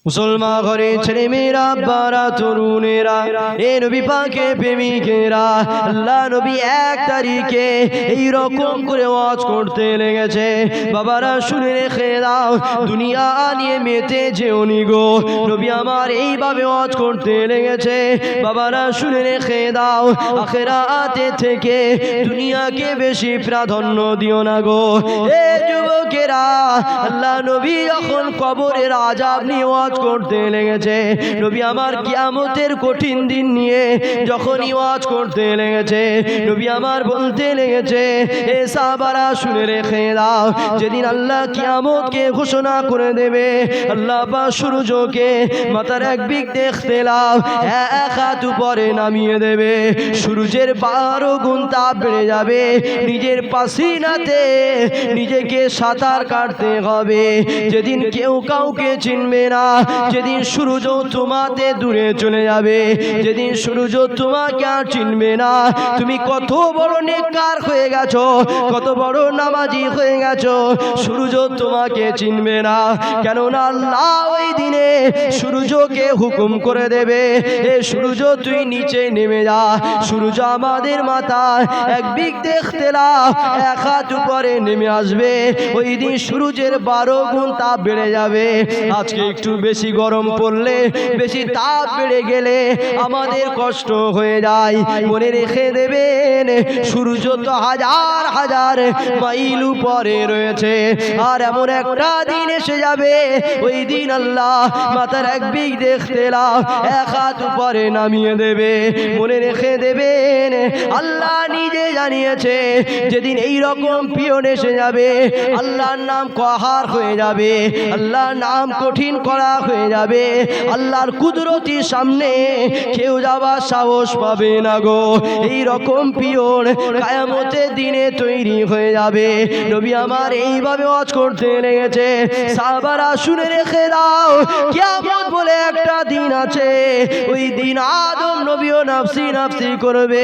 মুসলমান ঘরে ছেলে মেয়েরা, বারা তরুণেরা, এ নবী পাকের প্রেমিকেরা, আল্লাহ নবী 1 তারিখে এই রকম করে ওয়াজ করতে লেগেছে। বাবারা শুনে রেখে দাও, দুনিয়া নিয়ে মেতে যেও নি গো, নবী আমার এইভাবে ওয়াজ করতে লেগেছে। বাবারা শুনে রেখে দাও, আখিরাতে থেকে দুনিয়াকে বেশি প্রাধান্য দিও না গো। এ যুবকেরা, আল্লাহ নবী যখন কবরের আযাব নিয়ে ওয়াজ করতে লেগেছে, নবী আমার কিয়ামতের কঠিন দিন নিয়ে যখন ওয়াজ করতে লেগেছে, নবী আমার বলতে লেগেছে, এ সাহাবারা শুনে রেখে দাও, যেদিন আল্লাহ কিয়ামতকে ঘোষণা করে দেবে, আল্লাহ বা সূর্যকে মাথার এক দিক দেখতে লাও 1 হাত উপরে নামিয়ে দেবে, সূর্যের 12 গুণ তাপ বেড়ে যাবে, নিজের পাসিনাতে নিজেকে সাঁতার কাটতে হবে। যেদিন কেউ কাউকে চিনবে না, যেদিন সূর্য তোমাতে দূরে চলে যাবে, যেদিন সূর্য তোমাকে আর চিনবে না, তুমি কত বড় নেককার হয়ে গেছো, কত বড় নামাজি হয়ে গেছো, সূর্য তোমাকে চিনবে না। কেননা আল্লাহ ওই দিনে সূর্যকে হুকুম করে দেবে, এ সূর্য তুই নিচে নেমে যা। সূর্য আমাদের মাথায় এক দিক দেখতে না 1 হাত উপরে নেমে আসবে, ওই দিন সূর্যের 12 গুণ তাপ বেড়ে যাবে। আজকে একটু বেশি গরম পড়লে, বেশি তাপ বেড়ে গেলে আমাদের কষ্ট হয়ে যায়। মনে রেখে দেবেন, সূর্য তো হাজার হাজার মাইল উপরে রয়েছে, আর এমন একটা দিন এসে যাবে, ওই দিন আল্লাহ মাথার এক দিক দেখতে না 1 হাত উপরে নামিয়ে দেবে। মনে রেখে দেবেন, আল্লাহ নিজে জানিয়েছে, যেদিন এই রকম পিয়ন এসে যাবে, আল্লাহর নাম কাহার হয়ে যাবে, আল্লাহর নাম কঠিন করা হয়ে যাবে, আল্লাহর কুদরতির সামনে কেউ যাবার সাহস পাবে না গো। এই রকম পিয়ন কিয়ামতের দিনে তৈরি হয়ে যাবে। নবী আমার এইভাবে ওয়াজ করতে লেগেছে। সাহাবারা শুনে রেখে দাও, কিয়ামত বলে একটা দিন আছে, ওই দিন আদম নবীও নাফসি নাফসি করবে,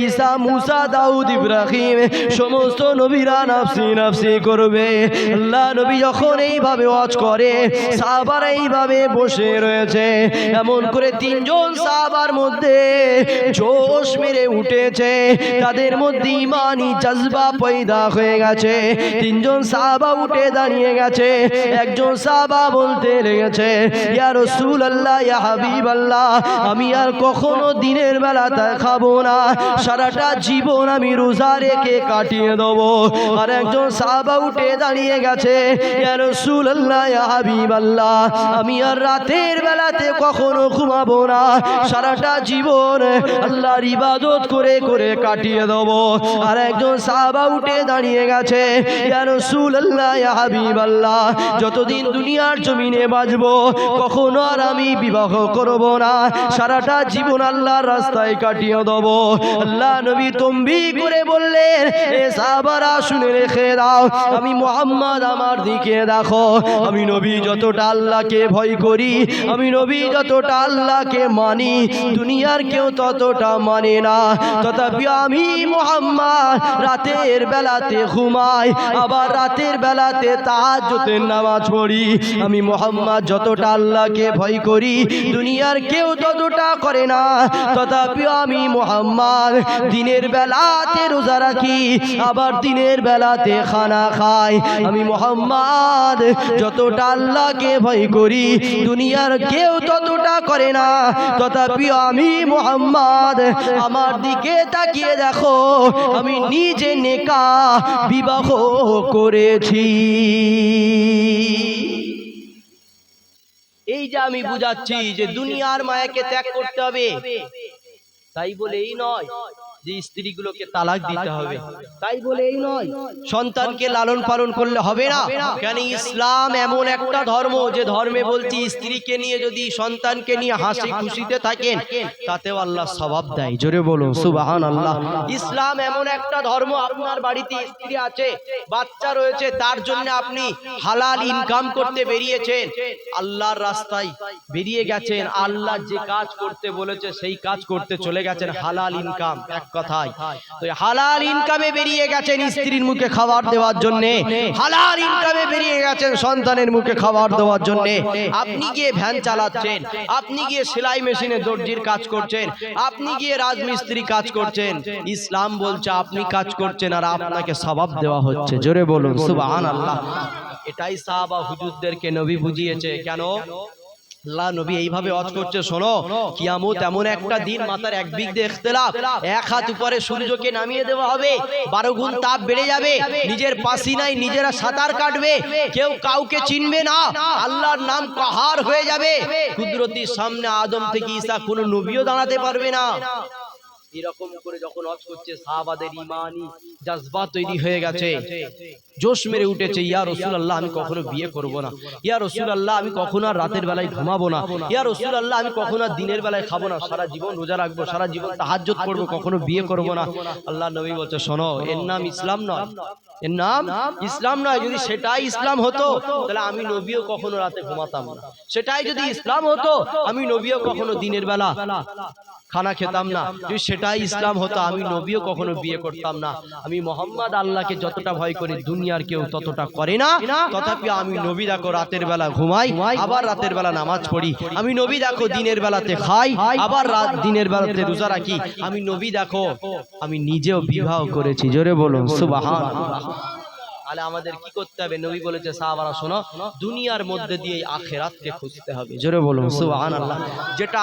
ঈসা মুসা দাউদ ইব্রাহিম সমস্ত নবীরা নাফসি নাফসি করবে। আল্লাহ নবী যখন এইভাবে ওয়াজ করে, সাহাবারা এইভাবে বসে রয়েছে, এমন করে 3 জন সাহাবার মধ্যে জোশ মেরে উঠেছে, তাদের মধ্যে ঈমানি জজবা পয়দা হয়ে গেছে। 3 জন সাহাবা উঠে দাঁড়িয়ে গেছে। একজন সাহাবা বলতে লেগেছে, ইয়া রাসূলুল্লাহ, ইয়া হাবিবাল্লাহ, আমি আর কখনো দিনের বেলা তা খাবো না, সারাটা জীবন আমি রোজা রেখে কাটিয়ে দেবো। আর একজন সাহাবা উঠে দাঁড়িয়ে গেছে, ইয়া রাসূলুল্লাহ, ইয়া হাবিবাল্লাহ, আমি আর রাতের বেলাতে কখনো ঘুমাবো না, সারাটা জীবন আল্লাহর ইবাদত করে করে কাটিয়ে দেবো। আর একজন সাহাবা উঠে দাঁড়িয়ে গেছে, ইয়া রাসূলুল্লাহ, ইয়া হাবিবাল্লাহ, যতদিন দুনিয়ার জমিনে বাঁচবো কখনো আর আমি বিবাহ করব না, সারাটা জীবন আল্লাহর রাস্তায় কাটিয়ে দেবো। আল্লাহ নবী তম্বি করে বললেন, এ সাহাবারা শুনে রেখে দাও, আমি মুহাম্মদ, আমার দিকে দেখো, আমি নবী যতটা আল্লাহকে ভয় করি, আমি নবী যতটা আল্লাহকে মানি, দুনিয়ার কেউ ততটা মানে না। তথাপি আমি মুহাম্মদ রাতের বেলাতে ঘুমাই, আবার রাতের বেলাতে তাহাজ্জুদের নামাজ পড়ি। আমি মুহাম্মদ যতটা আল্লাহকে ভয় করি, দুনিয়ার কেউ ততটা করে না। তথাপি আমি মুহাম্মদ দিনের বেলাতে রোজা রাখি, আবার দিনের বেলাতে খানা খাই। আমি মুহাম্মদ যতটা আল্লাহকে ভয় করি, দুনিয়ার কেউ ততটা করে না। তথাপি আমি মুহাম্মদ, আমার দিকে তাকিয়ে দেখো, আমি নিজে নেকা বিবাহ করেছি। এই যে আমি বুঝাচ্ছি যে দুনিয়ার মায়াকে ত্যাগ করতে হবে, তাই বলে এই নয় যে স্ত্রীগুলোকে তালাক দিতে হবে, তাই বলে এই নয় সন্তানকে লালন পালন করলে হবে না। কেন ইসলাম এমন একটা ধর্ম, যে ধর্মে বলছি স্ত্রীকে নিয়ে যদি সন্তানকে নিয়ে হাসি খুশিতে থাকেন, তাতেও আল্লাহ সওয়াব দেয়। জোরে বলুন সুবহানাল্লাহ। ইসলাম এমন একটা ধর্ম, আপনার বাড়িতে স্ত্রী আছে, বাচ্চা রয়েছে, তার জন্য আপনি হালাল ইনকাম করতে বেরিয়েছেন, আল্লাহর রাস্তায় বেরিয়ে গেছেন, আল্লাহ যে কাজ করতে বলেছে সেই কাজ করতে চলে গেছেন, হালাল ইনকাম। কথায়। তো হালাল ইনকামে বেরিয়ে গেছেন স্ত্রীর মুখে খাবার দেওয়ার জন্য, হালাল ইনকামে বেরিয়ে গেছেন সন্তানের মুখে খাবার দেওয়ার জন্য। আপনি গিয়ে ভ্যান চালাচ্ছেন, আপনি গিয়ে সেলাই মেশিনে দর্জির কাজ করছেন, আপনি গিয়ে রাজমিস্ত্রি কাজ করছেন, ইসলাম বলছে আপনি কাজ করছেন আর আপনাকে সওয়াব দেওয়া হচ্ছে। জোরে বলুন সুবহানাল্লাহ। এটাই সাহাবা হুজুরদেরকে নবী বুঝিয়েছে। কেন? আল্লাহ নবী এইভাবে ওয়াজ করছে, শোনো কিয়ামত এমন একটা দিন, মাথার এক বিঘ দিয়ে ইখতিলাফ, এক হাত উপরে সূর্যকে নামিয়ে দেওয়া হবে, 12 গুণ তাপ বেড়ে যাবে, নিজের পাসিনায় নিজেরা সাঁতার কাটবে, কেউ কাউকে চিনবে না, আল্লাহর নাম কাহার হয়ে যাবে, কুদরতির সামনে আদম থেকে ঈসা কোনো নবীও দাঁড়াতে পারবে না। এরকম করে যখন ওয়াজ করছে সাহাবাদের ঈমানি জজবা তৈরি হয়ে গেছে, জোশ মেরে উঠেছে, ইয়া রাসূলুল্লাহ আমি কখনো বিয়ে করব না, ইয়া রাসূলুল্লাহ আমি কখনো আর রাতের বেলায় ঘুমাবো না, ইয়া রাসূলুল্লাহ আমি কখনো আর দিনের বেলায় খাবো না, সারা জীবন রোজা রাখবো, সারা জীবন তাহাজ্জুদ করব, কখনো বিয়ে করব না। আল্লাহ নবী বলছে, শোনো এর নাম ইসলাম নয়, এর নাম ইসলাম নয়। যদি সেটাই ইসলাম হতো তাহলে আমি নবীও কখনো রাতে ঘুমাতাম না, সেটাই যদি ইসলাম হতো আমি নবীও কখনো দিনের বেলা খানা খেতাম না, যদি সেটাই ইসলাম হতো আমি নবীও কখনো বিয়ে করতাম না। আমি মোহাম্মদ আল্লাহকে যতটা ভয় করি দুনিয়ার কেউ ততটা করে না, তথাপি আমি নবী দেখো রাতের বেলা ঘুমাই, আবার রাতের বেলা নামাজ পড়ি, আমি নবী দেখো দিনের বেলাতে খাই, আবার দিনের বেলাতে রোজা রাখি, আমি নবী দেখো আমি নিজেও বিবাহ করেছি। জোরে বলুন সুবহানাল্লাহ। তাহলে আমাদের কি করতে হবে? নবী বলেছে সাহাবারা শোনো, দুনিয়ার মধ্যে দিয়ে আখিরাতকে খুঁজতে হবে। জোরে বলুন সুবহানাল্লাহ। যেটা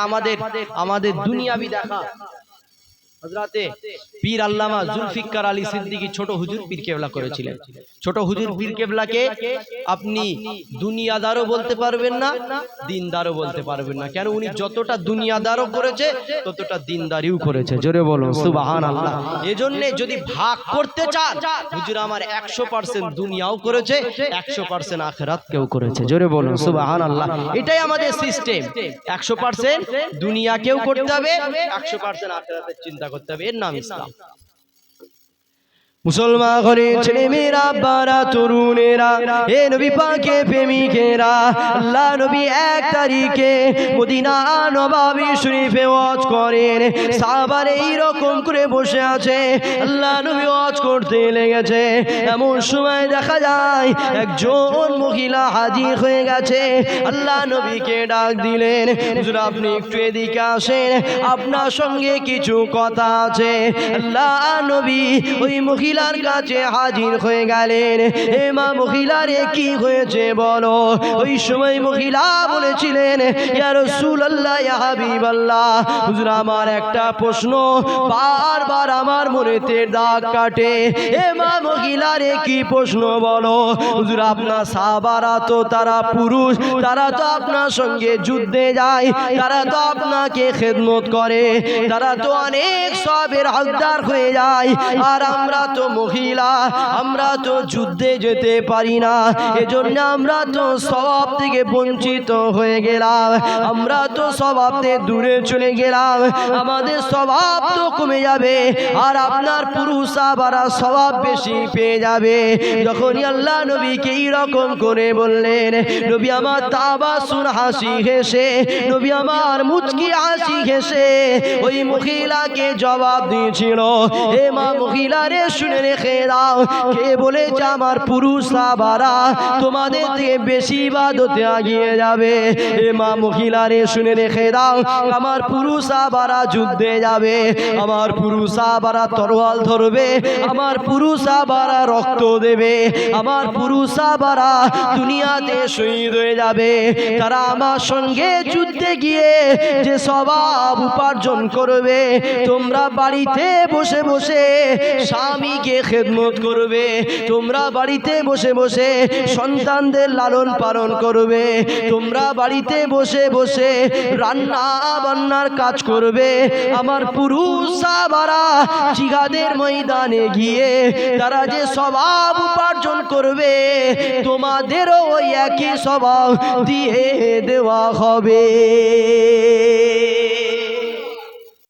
আমাদের দুনিয়াবি দেখা, হযরতে পীর আল্লামা জুলফিকার আলী সিদ্দিকী ছোট হুজুর পীর কেবলা করেছিলেন। ছোট হুজুর পীর কেবলাকে আপনি দুনিয়াদারও বলতে পারবেন না, দিনদারও বলতে পারবেন না। কেন? উনি যতটা দুনিয়াদারও করেছে ততটা দিনদারিও করেছে। জোরে বলুন সুবহানাল্লাহ। এজন্য যদি ভাগ করতে চান, হুজুর আমার 100% দুনিয়াও করেছে, 100% আখিরাতকেও করেছে। জোরে বলুন সুবহানাল্লাহ। এটাই আমাদের সিস্টেম, 100% দুনিয়াকেও করতে হবে, 100% আখিরাতের চিন্তা করতে হবে। এর নাম ইসলাম। মুসলমান ঘরের ছেলে মেয়েরা, বারা তরুণেরা, এ নবী পাকে প্রেমিকেরা, আল্লাহ নবী 1 তারিখে মদিনা নববী শরীফে ওয়াজ করেন। সাহাবারা এইরকম করে বসে আছে, আল্লাহ নবী ওয়াজ করতে লেগেছে। এমন সময় দেখা যায় একজন মহিলা হাজির হয়ে গেছে। আল্লাহ নবীকে ডাক দিলেন, হুজুর আপনি একটু এদিকে আসেন, আপনার সঙ্গে কিছু কথা আছে। আল্লাহ নবী ওই মহিলার কাছে হাজির হয়ে গেলেন। হে মা, মহিলারে কি হয়েছে বলো? ওই সময় মহিলা বলেছিলেন, ইয়া রাসূলুল্লাহ, ইয়া হাবিবাল্লাহ, হুজুর আমার একটা প্রশ্ন বারবার আমার মনেতে দাগ কাটে। হে মা, মহিলারে কি প্রশ্ন বলো? হুজুর আপনার সাহাবারা তো তারা পুরুষ, তারা তো আপনার সঙ্গে যুদ্ধে যায়, তারা তো আপনাকে খেদমত করে, তারা তো অনেক সওয়াবের হকদার হয়ে যায়, আর আমরা তো মহিলা, আমরা তো যুদ্ধে যেতে পারি না, এজন্য আমরা তো সওয়াব থেকে বঞ্চিত হয়ে গেলাম, আমরা তো সওয়াব থেকে দূরে চলে গেলাম, আমাদের সওয়াব তো কমে যাবে, আর আপনার পুরুষ সাহাবারা সওয়াব বেশি পেয়ে যাবে। যখনই আল্লাহ নবীকে এইরকম করে বললেন, নবী আমার তাবাসসুম হাসি হেসে, নবী আমার মুচকি হাসি হেসে ওই মহিলাকে জবাব দিয়েছিল, হে মা, মহিলারে শুনে রেখে দাও, কে বলেছে আমার পুরুষ সাহাবারা তোমাদের থেকে বেশি ইবাদতে এগিয়ে যাবে? হে মা, মহিলারে শুনে রেখে দাও, আমার পুরুষ সাহাবারা যুদ্ধে যাবে, আমার পুরুষ সাহাবারা তরোয়াল ধরবে, আমার পুরুষ সাহাবারা রক্ত দেবে, আমার পুরুষ সাহাবারা দুনিয়াতে শহীদ হয়ে যাবে, তারা আমার সঙ্গে যুদ্ধে গিয়ে যে সওয়াব উপার্জন করবে, তোমরা বাড়িতে বসে বসে স্বামীকে খেদমত করবে, তোমরা বাড়িতে বসে বসে সন্তানদের লালন পালন করবে, তোমরা বাড়িতে বসে বসে রান্না বান্নার কাজ করবে, আমার পুরুষ সাহাবারা জিহাদের ময়দানে গিয়ে তারা যে সওয়াব উপার্জন করবে, তোমাদেরও ওই একই সওয়াব দিয়ে দেওয়া হবে।